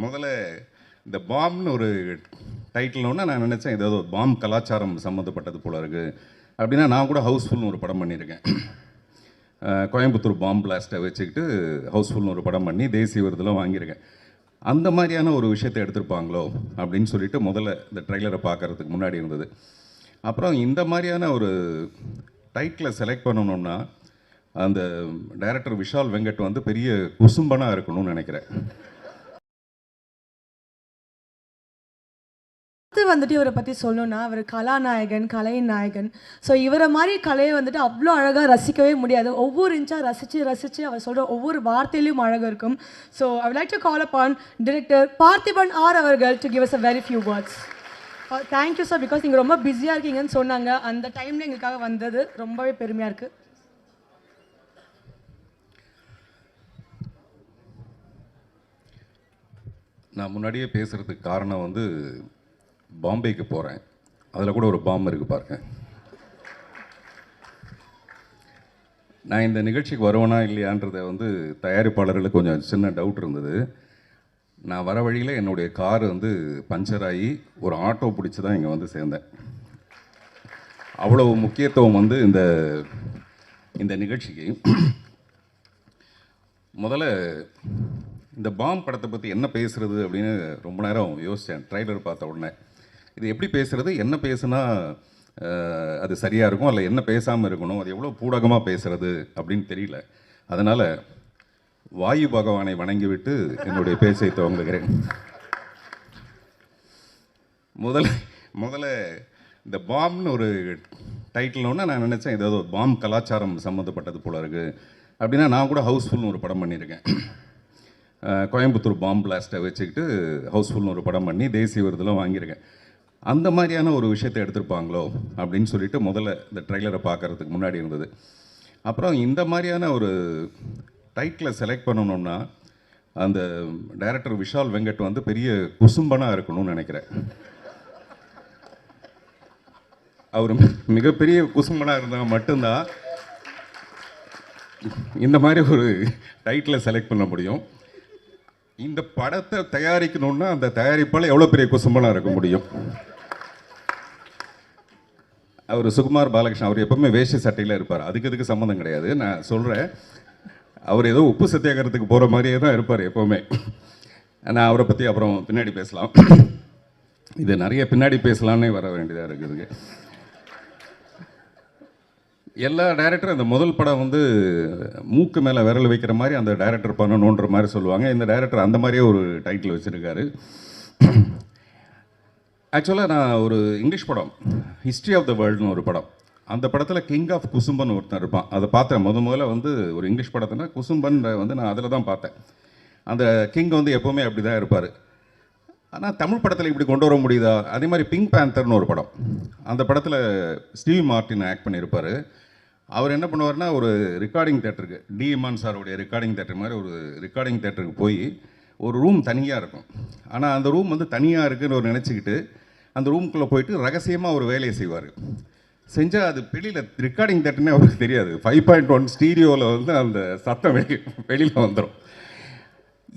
முதல்ல இந்த பாம்னு ஒரு டைட்டில்னோன்னா நான் நினச்சேன் ஏதாவது ஒரு பாம் கலாச்சாரம் சம்மந்தப்பட்டது போல இருக்குது. அப்படின்னா நான் கூட ஹவுஸ்ஃபுல்னு ஒரு படம் பண்ணியிருக்கேன். கோயம்புத்தூர் பாம் பிளாஸ்ட்டை வச்சுக்கிட்டு ஹவுஸ்ஃபுல்னு ஒரு படம் பண்ணி தேசிய விருதெல்லாம் வாங்கியிருக்கேன். அந்த மாதிரியான ஒரு விஷயத்தை எடுத்திருப்பாங்களோ அப்படின்னு சொல்லிட்டு முதல்ல இந்த ட்ரெய்லரை பார்க்குறதுக்கு முன்னாடி இருந்தது. அப்புறம் இந்த மாதிரியான ஒரு டைட்டிலை செலக்ட் பண்ணணும்னா அந்த டைரக்டர் விஷால் வெங்கட் வந்து பெரிய குசும்பனாக இருக்கணும்னு நினைக்கிறேன். வந்துட்டு இவரை பற்றி சொல்லணும்னா அவர் கலாநாயகன், கலையின் நாயகன். ஸோ இவரை மாதிரி கலையை வந்துட்டு அவ்வளோ அழகாக ரசிக்கவே முடியாது. ஒவ்வொரு இன்ச்சாக ரசித்து அவர் சொல்கிற ஒவ்வொரு வார்த்தையிலையும் அழகாக இருக்கும். So I would like to call upon director Parthiban R அவர்கள் to give us a very few words. Thank you sir, because நீங்கள் ரொம்ப பிஸியாக இருக்கீங்கன்னு சொன்னாங்க. அந்த டைமில் எங்களுக்காக வந்தது ரொம்பவே பெருமையாக இருக்குது. நான் முன்னாடியே பேசுகிறதுக்கு காரணம் வந்து பாம்பேக்கு போகிறேன். அதில் கூட ஒரு பாம்பு இருக்குது பாருங்க. நான் இந்த நிகழ்ச்சிக்கு வருவேனா இல்லையான்றதை வந்து தயாரிப்பாளர்களுக்கு கொஞ்சம் சின்ன டவுட் இருந்தது. நான் வர வழியில் என்னுடைய கார் வந்து பஞ்சர் ஆகி ஒரு ஆட்டோ பிடிச்சி தான் இங்கே வந்து சேர்ந்தேன். அவ்வளவு முக்கியத்துவம் வந்து இந்த நிகழ்ச்சிக்கு. முதல்ல இந்த பாம் படத்தை பற்றி என்ன பேசுகிறது அப்படின்னு ரொம்ப நேரம் யோசித்தேன். ட்ரைலர் பார்த்த உடனே இது எப்படி பேசுகிறது, என்ன பேசுனா அது சரியாக இருக்கும், அல்ல என்ன பேசாமல் இருக்கணும், அது எவ்வளோ பூடகமாக பேசுகிறது அப்படின்னு தெரியல. அதனால் வாயு பகவானை வணங்கிவிட்டு என்னுடைய பேச்சை துவங்குகிறேன். முதல்ல இந்த பாம்னு ஒரு டைட்டில்னோன்னா நான் நினச்சேன் ஏதாவது ஒரு பாம் கலாச்சாரம் சம்மந்தப்பட்டது போல இருக்குது. அப்படின்னா நான் கூட ஹவுஸ்ஃபுல்னு ஒரு படம் பண்ணியிருக்கேன். கோயம்புத்தூர் பாம் பிளாஸ்ட்டை வச்சுக்கிட்டு ஹவுஸ்ஃபுல்னு ஒரு படம் பண்ணி தேசிய விருதெல்லாம் வாங்கியிருக்கேன். அந்த மாதிரியான ஒரு விஷயத்தை எடுத்திருப்பாங்களோ அப்படின்னு சொல்லிட்டு முதல்ல இந்த ட்ரெய்லரை பார்க்குறதுக்கு முன்னாடி இருந்தது. அப்புறம் இந்த மாதிரியான ஒரு டைட்டிலை செலக்ட் பண்ணணும்னா அந்த டைரக்டர் விஷால் வெங்கட் வந்து பெரிய குசும்பனாக இருக்கணும்னு நினைக்கிறேன். அவர் மிகப்பெரிய குசும்பனாக இருந்தால் மட்டும்தான் இந்த மாதிரி ஒரு டைட்டிலை செலக்ட் பண்ண முடியும். இந்த படத்தை தயாரிக்கணும்னா அந்த தயாரிப்பால் எவ்வளோ பெரிய குசும்பனாக இருக்க முடியும். அவர் சுகுமார் பாலகிருஷ்ணன், அவர் எப்பவுமே வேஷ்டி சட்டையில் இருப்பார். அதுக்கு சம்மந்தம் கிடையாது. நான் சொல்கிறேன், அவர் ஏதோ உப்பு சத்தியாகிறதுக்கு போகிற மாதிரியே தான் இருப்பார் எப்போவுமே. நான் அவரை பற்றி அப்புறம் பின்னாடி பேசலாம். இது நிறைய பின்னாடி பேசலான்னே வர வேண்டியதாக இருக்குதுங்க. எல்லா டைரக்டரும் அந்த முதல் படம் வந்து மூக்கு மேலே விரல் வைக்கிற மாதிரி அந்த டைரக்டர் பண்ணணுன்ற மாதிரி சொல்லுவாங்க. இந்த டைரக்டர் அந்த மாதிரியே ஒரு டைட்டில் வச்சுருக்காரு. ஆக்சுவலாக நான் ஒரு இங்கிலீஷ் படம் ஹிஸ்ட்ரி ஆஃப் த வேர்ல்டுன்னு ஒரு படம், அந்த படத்தில் கிங் ஆஃப் குசும்பன் ஒருத்தன் இருப்பான். அதை பார்த்தேன் முதல்ல வந்து ஒரு இங்கிலீஷ் படத்தினா குசும்பன் வந்து நான் அதில் தான் பார்த்தேன். அந்த கிங் வந்து எப்போவுமே அப்படி தான் இருப்பார். ஆனால் தமிழ் படத்தில் இப்படி கொண்டு வர முடியுதா? அதே மாதிரி பிங்க் பேந்தர்னு ஒரு படம், அந்த படத்தில் ஸ்டீவ் மார்ட்டின் ஆக்ட் பண்ணியிருப்பார். அவர் என்ன பண்ணுவார்னா ஒரு ரெக்கார்டிங் தேட்டருக்கு, டி இமான் சாருடைய ரெக்கார்டிங் தேட்டர் மாதிரி ஒரு ரெக்கார்டிங் தேட்டருக்கு போய் ஒரு ரூம் தனியாக இருக்கும். ஆனால் அந்த ரூம் வந்து தனியாக இருக்குன்னு ஒரு நினச்சிக்கிட்டு அந்த ரூம்குள்ளே போயிட்டு ரகசியமாக ஒரு வேலையை செய்வார். செஞ்சால் அது வெளியில் ரெக்கார்டிங் தேட்டர்னே அவருக்கு தெரியாது. 5.1 ஸ்டீரியோவில் வந்து அந்த சத்தம் வெளியில் வந்துடும்.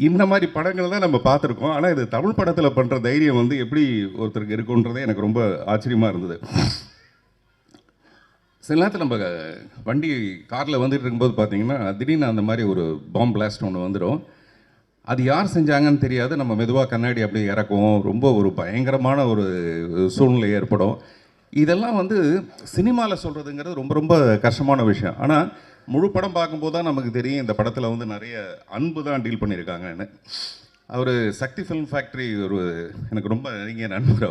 இந்த மாதிரி படங்கள் தான் நம்ம பார்த்துருக்கோம். ஆனால் இது தமிழ் படத்தில் பண்ணுற தைரியம் வந்து எப்படி ஒருத்தருக்கு இருக்குன்றதே எனக்கு ரொம்ப ஆச்சரியமாக இருந்தது. சில நேரத்தில் நம்ம வண்டி காரில் வந்துட்டு இருக்கும்போது பார்த்தீங்கன்னா திடீர்னு அந்த மாதிரி ஒரு பாம் பிளாஸ்ட் ஒன்று வந்துடும். அது யார் செஞ்சாங்கன்னு தெரியாது. நம்ம மெதுவாக கண்ணாடி அப்படியே இறக்குவோம். ரொம்ப ஒரு பயங்கரமான ஒரு சூழ்நிலை ஏற்படும். இதெல்லாம் வந்து சினிமாவில் சொல்கிறதுங்கிறது ரொம்ப ரொம்ப கஷ்டமான விஷயம். ஆனால் முழு படம் பார்க்கும்போது தான் நமக்கு தெரியும் இந்த படத்தில் வந்து நிறைய அன்பு தான் டீல் பண்ணியிருக்காங்கன்னு. அவர் சக்தி ஃபிலிம் ஃபேக்ட்ரி ஒரு எனக்கு ரொம்ப நெருங்கிய நண்பர்.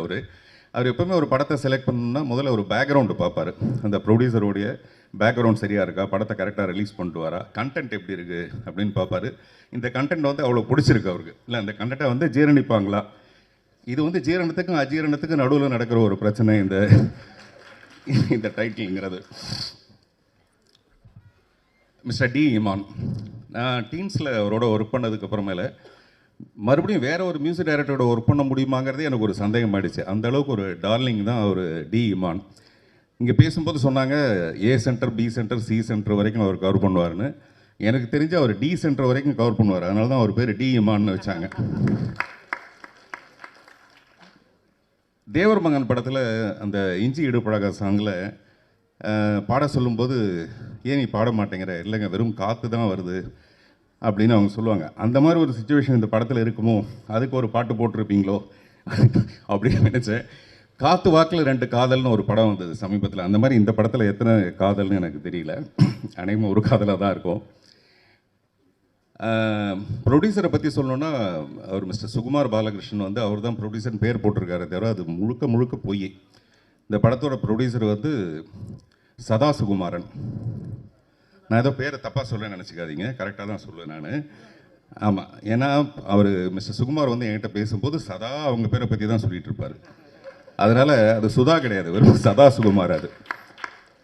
அவர் எப்போவுமே ஒரு படத்தை செலக்ட் பண்ணணும்னா முதல்ல ஒரு பேக்ரவுண்டு பார்ப்பார். அந்த ப்ரொடியூசருடைய பேக்ரவுண்ட் சரியாக இருக்கா, படத்தை கரெக்டாக ரிலீஸ் பண்ணிட்டு வரா, கண்டென்ட் எப்படி இருக்குது அப்படின்னு பார்ப்பார். இந்த கண்டென்ட் வந்து அவ்வளோ பிடிச்சிருக்கு அவருக்கு, இல்லை அந்த கண்டென்ட்டை வந்து ஜீரணிப்பாங்களா. இது வந்து ஜீரணத்துக்கும் அஜீரணத்துக்கும் நடுவில் நடக்கிற ஒரு பிரச்சனை இந்த டைட்டில்ங்கிறது. மிஸ்டர் டி இமான், நான் டீன்ஸில் அவரோட ஒர்க் பண்ணதுக்கப்புறமேல மறுபடியும் வேறு ஒரு மியூசிக் டைரக்டரோட ஒர்க் பண்ண முடியுமாங்கிறதே எனக்கு ஒரு சந்தேகம் ஆகிடுச்சு. அந்தளவுக்கு ஒரு டார்லிங் தான் அவர் டி இமான். இங்கே பேசும்போது சொன்னாங்க A centre, B centre, C centre வரைக்கும் அவர் கவர் பண்ணுவார்னு. எனக்கு தெரிஞ்சு அவர் டி சென்டர் வரைக்கும் கவர் பண்ணுவார். அதனால தான் அவர் பேர் டி இமான்னு வச்சாங்க. தேவர் மகன் படத்தில் அந்த இஞ்சி இடுப்பழக சாங்கில் பாட சொல்லும்போது ஏன் நீ பாட மாட்டேங்கிற, இல்லைங்க வெறும் காற்று தான் வருது அப்படின்னு அவங்க சொல்லுவாங்க. அந்த மாதிரி ஒரு சுச்சுவேஷன் இந்த படத்தில் இருக்குமோ, அதுக்கு ஒரு பாட்டு போட்டிருப்பீங்களோ அப்படின்னு நினச்சேன். காற்று வாக்கில் 2 காதல்னு ஒரு படம் வந்தது சமீபத்தில். அந்த மாதிரி இந்த படத்தில் எத்தனை காதல்னு எனக்கு தெரியல, அநேகமாக ஒரு காதலாக தான் இருக்கும். ப்ரொடியூசரை பற்றி சொல்லணுன்னா, அவர் மிஸ்டர் சுகுமார் பாலகிருஷ்ணன் வந்து அவர் தான் ப்ரொடியூசர்னு பேர் போட்டிருக்காரு தவிர அது முழுக்க முழுக்க பொய். இந்த படத்தோட ப்ரொடியூசர் வந்து சதா சுகுமாரன். நான் ஏதோ பேரை தப்பாக சொல்கிறேன்னு நினச்சிக்காதீங்க, கரெக்டாக தான் சொல்லுவேன் நான். ஆமாம், ஏன்னா அவர் மிஸ்டர் சுகுமார் வந்து என்கிட்ட பேசும்போது சதா அவங்க பேரை பற்றி தான் சொல்லிகிட்டு இருப்பார். அதனால் அது சுதா கிடையாது, வெறும் சதா சுகுமார். அது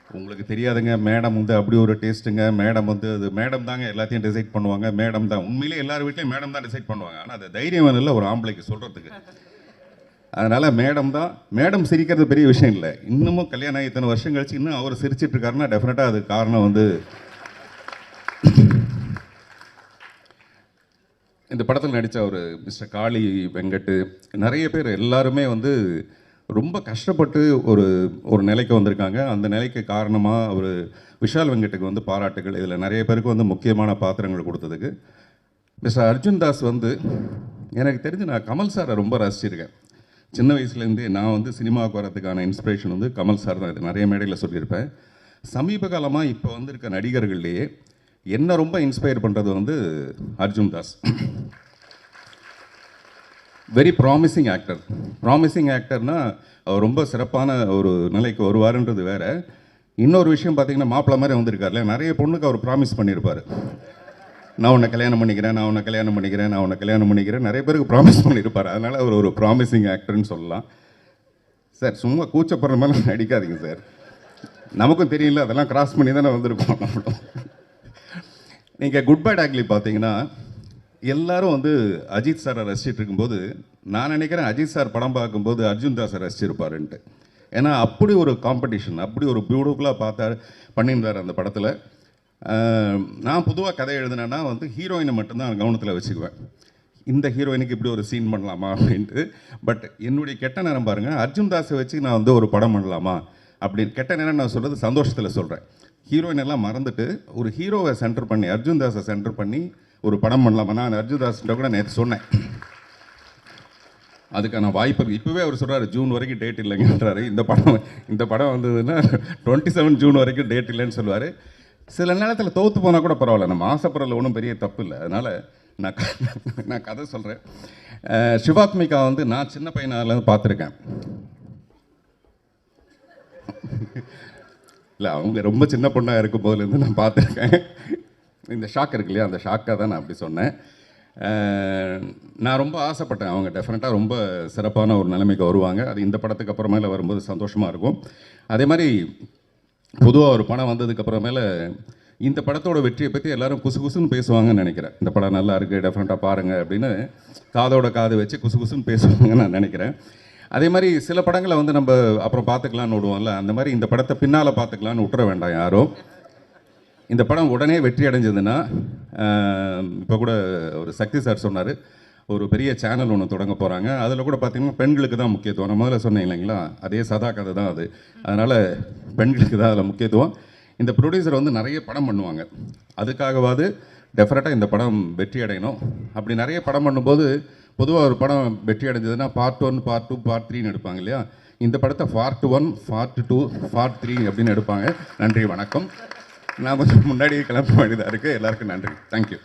உங்களுக்கு தெரியாதுங்க, மேடம் வந்து அப்படி ஒரு டேஸ்ட்டுங்க. மேடம் வந்து அது மேடம் தாங்க எல்லாத்தையும் டிசைட் பண்ணுவாங்க, மேடம் தான். உண்மையிலே எல்லார் வீட்லேயும் மேடம் தான் டிசைட் பண்ணுவாங்க. ஆனால் அது தைரியம் இல்லை ஒரு ஆம்பளைக்கு சொல்கிறதுக்கு. அதனால் மேடம் தான். மேடம் சிரிக்கிறது பெரிய விஷயம் இல்லை. இன்னமும் கல்யாணம் ஆகி இத்தனை வருஷம் கழிச்சு இன்னும் அவர் சிரிச்சிட்டு இருக்காருன்னா டெஃபினட்டாக அது காரணம் வந்து இந்த படத்தில் நடித்த ஒரு மிஸ்டர் காளி வெங்கட், நிறைய பேர் எல்லாருமே வந்து ரொம்ப கஷ்டப்பட்டு ஒரு ஒரு நிலைக்கு வந்திருக்காங்க. அந்த நிலைக்கு காரணமாக ஒரு விஷால் வெங்கட்டுக்கு வந்து பாராட்டுகள். இதில் நிறைய பேருக்கு வந்து முக்கியமான பாத்திரங்கள் கொடுத்ததுக்கு. மிஸ்டர் அர்ஜுன் தாஸ் வந்து எனக்கு தெரிஞ்சு நான் கமல் சாரை ரொம்ப ரசிச்சிருக்கேன். சின்ன வயசுலேருந்தே நான் வந்து சினிமாவுக்கு வரதுக்கான இன்ஸ்பிரேஷன் வந்து கமல் சார் தான். இது நிறைய மேடையில் சொல்லியிருப்பேன். சமீப காலமாக இப்போ வந்திருக்க நடிகர்கள்லேயே என்ன ரொம்ப இன்ஸ்பயர் பண்ணுறது வந்து Arjun Das. Very promising actor. Promising ஆக்டர்னால் அவர் ரொம்ப சிறப்பான ஒரு நிலைக்கு வருவாருன்றது வேறு. இன்னொரு விஷயம் பார்த்தீங்கன்னா, மாப்பிள்ளை மாதிரி வந்திருக்காருல, நிறைய பொண்ணுக்கு அவர் ப்ராமிஸ் பண்ணியிருப்பார். நான் உன்னை கல்யாணம் பண்ணிக்கிறேன், நான் உன்னை கல்யாணம் பண்ணிக்கிறேன், நான் உன்னை கல்யாணம் பண்ணிக்கிறேன், நிறைய பேருக்கு ப்ராமிஸ் பண்ணியிருப்பார். அதனால் அவர் ஒரு ப்ராமிசிங் ஆக்டர்னு சொல்லலாம். சார் சும்மா கூச்சப்படுற மாதிரி நடிக்காதீங்க சார், நமக்கும் தெரியல, அதெல்லாம் கிராஸ் பண்ணி தானே வந்திருக்கோம் நம்மளும். நீங்கள் குட் பை டாக்லி பார்த்தீங்கன்னா எல்லாரும் வந்து அஜித் சாரை ரசிச்சிட்டு இருக்கும்போது நான் நினைக்கிறேன் அஜித் சார் படம் பார்க்கும்போது அர்ஜுன் தாஸை ரசிச்சிருப்பாருன்ட்டு. ஏன்னா அப்படி ஒரு காம்படிஷன், அப்படி ஒரு பியூட்டிஃபுல்லாக பண்ணியிருந்தார் அந்த படத்தில். நான் பொதுவாக கதை எழுதினேன்னா வந்து ஹீரோயினை மட்டும்தான் கவனத்தில் வச்சுக்குவேன். இந்த ஹீரோயினுக்கு இப்படி ஒரு சீன் பண்ணலாமா அப்படின்ட்டு. பட் என்னுடைய கெட்ட நேரம் பாருங்கள், அர்ஜுன் தாஸை வச்சு நான் வந்து ஒரு படம் பண்ணலாமா அப்படின்னு. கெட்ட நேரம் நான் சொல்கிறது சந்தோஷத்தில் சொல்கிறேன். ஹீரோயின் எல்லாம் மறந்துட்டு ஒரு ஹீரோவை சென்டர் பண்ணி அர்ஜுன் தாஸை சென்டர் பண்ணி ஒரு படம் பண்ணலாமா. நான் அர்ஜுன் தாஸ்கிட்ட கூட நேற்று சொன்னேன், அதுக்கான வாய்ப்பு இப்போவே அவர் சொல்கிறாரு ஜூன் வரைக்கும் டேட் இல்லைங்கன்றாரு. இந்த படம் வந்ததுன்னா 27 ஜூன் வரைக்கும் டேட் இல்லைன்னு சொல்லுவார். சில நேரத்தில் தோற்று போனால் கூட பரவாயில்ல, நம்ம ஆசைப்படுறதுல ஒன்றும் பெரிய தப்பு இல்லை. அதனால் நான் கதை சொல்கிறேன். சிவாத்மிகா வந்து நான் சின்ன பையனால பார்த்துருக்கேன். இல்லை, அவங்க ரொம்ப சின்ன பொண்ணாக இருக்கும் போதுலேருந்து நான் பார்த்துருக்கேன். இந்த ஷாக் இருக்கு இல்லையா, அந்த ஷாக்காக தான் நான் அப்படி சொன்னேன். நான் ரொம்ப ஆசைப்பட்டேன் அவங்க டெஃபினட்டாக ரொம்ப சிறப்பான ஒரு நிலைமைக்கு வருவாங்க. அது இந்த படத்துக்கு அப்புறமேல வரும்போது சந்தோஷமாக இருக்கும். அதே மாதிரி பொதுவாக ஒரு படம் வந்ததுக்கப்புறமேல இந்த படத்தோட வெற்றியை பற்றி எல்லாரும் குசு குசுன்னு பேசுவாங்கன்னு நினைக்கிறேன். இந்த படம் நல்லா இருக்குது, டெஃபினட்டாக பாருங்கள் அப்படின்னு காதோட காது வச்சு குசு குசுன்னு பேசுவாங்கன்னு நான் நினைக்கிறேன். அதே மாதிரி சில படங்களை வந்து நம்ம அப்புறம் பார்த்துக்கலான்னு விடுவோம்ல, அந்த மாதிரி இந்த படத்தை பின்னால் பார்த்துக்கலான்னு விட்டுற வேண்டாம் யாரும். இந்த படம் உடனே வெற்றி அடைஞ்சதுன்னா, இப்போ கூட ஒரு சக்தி சார் சொன்னார், ஒரு பெரிய சேனல் ஒன்று தொடங்க போகிறாங்க. அதில் கூட பார்த்திங்கன்னா பெண்களுக்கு தான் முக்கியத்துவம். நான் முதல்ல சொன்னேன் இல்லைங்களா, அதே சதா கதை தான் அது. அதனால் பெண்களுக்கு தான் அதில் முக்கியத்துவம். இந்த ப்ரொடியூசர் வந்து நிறைய படம் பண்ணுவாங்க, அதுக்காகவாது டெஃபினட்டாக இந்த படம் வெற்றி அடையணும். அப்படி நிறைய படம் பண்ணும்போது பொதுவாக ஒரு படம் வெற்றி அடைஞ்சதுன்னா பார்ட் 1, பார்ட் 2, பார்ட் 3ன்னு எடுப்பாங்க இல்லையா. இந்த படத்தை பார்ட் 1, பார்ட் 2, பார்ட் 3 அப்படின்னு எடுப்பாங்க. நன்றி, வணக்கம். நான் கொஞ்சம் முன்னாடியே கிளம்ப வேண்டியதாக இருக்குது. எல்லாருக்கும் நன்றி. தேங்க்யூ.